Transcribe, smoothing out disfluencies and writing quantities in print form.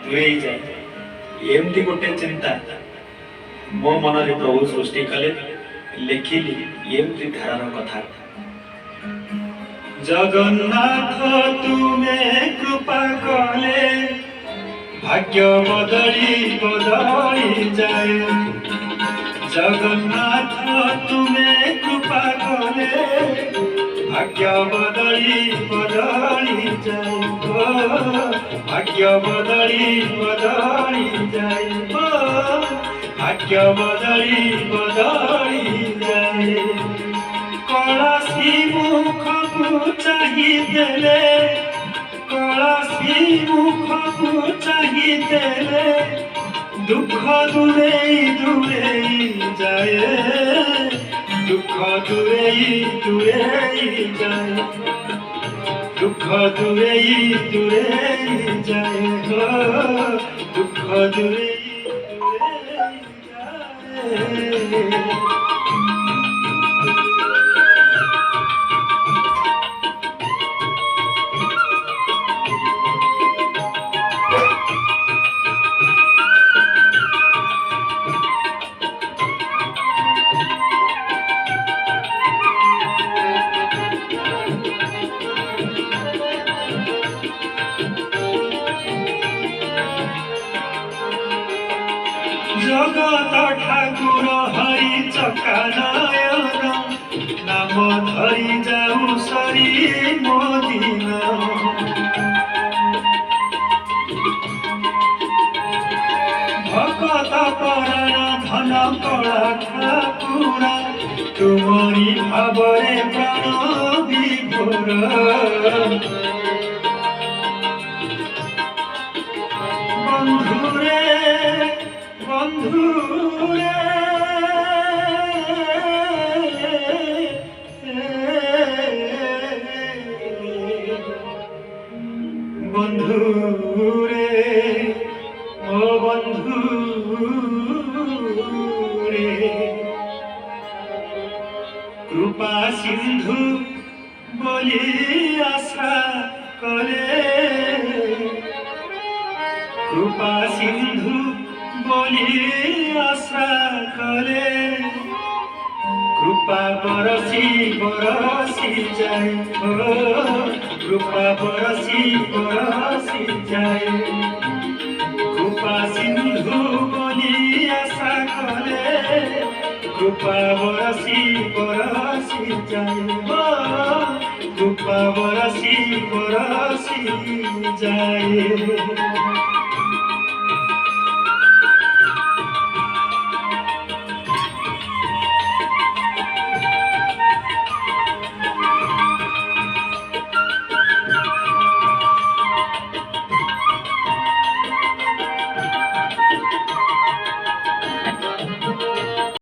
ଦୂରେଇ ଯାଏ। ଏମିତି ଗୋଟେ ଚିନ୍ତା ମୋ ମନରେ ପ୍ରଭୁ ସୃଷ୍ଟି କଲେ, ଲେଖିଲି ଏମିତି ଧାରାର କଥା। ଜଗନ୍ନାଥ ତୁମେ କୃପା କଲେ ଭାଗ୍ୟ ବଦଳି ବଦଳି ଯାଏ। ଜଗନ୍ନାଥ ତୁମେ କୃପା କଲେ ଭାଗ୍ୟ ବଦଳି ବଦଳି ଯାଏ। ଭାଗ୍ୟ ବଦଳି ବଦଳି ଯାଏ। ଭାଗ୍ୟ ବଦଳି ବଦଳି ଯାଏ। କଳସି ମୁଖକୁ ଚାହିଁଦେଲେ, କଳସି ମୁଖକୁ ଚାହିଁଦେଲେ ଦୁଃଖ ଦୂରେଇ ଦୂରେଇ ଯାଏ। ଦୁଃଖ ଦୂରେଇ ଦୂରେଇ ଯାଏ। ଦୁଃଖ ଦୂରେଇ ଦୂରେଇ ଯାଏ। ଦୁଃଖ ଦୂରେଇ ଦୂରେଇ ଯାଏ। জগত ঠাকুর হরি চকানয়ন, নাম ধরি যাও সরি মোদিন। ভকত পরাণ ধন কলা ঠাকুর, তুমরি ভাবরে প্রাণ বিভোর। বন্ধুরে বন্ধুরে বন্ধুরে ও বন্ধুরে, কৃপা সিন্ধু বলি আশা করে। কৃপা সিন্ধু বলি আশা করে, কৃপা বরসি বরসি যায়। কৃপা বরসি বরসি যায়। কৃপা সিন্ধু বলি আশা করে, কৃপা বরসি বরসি যায়। কৃপা বরসি বরসি যায়।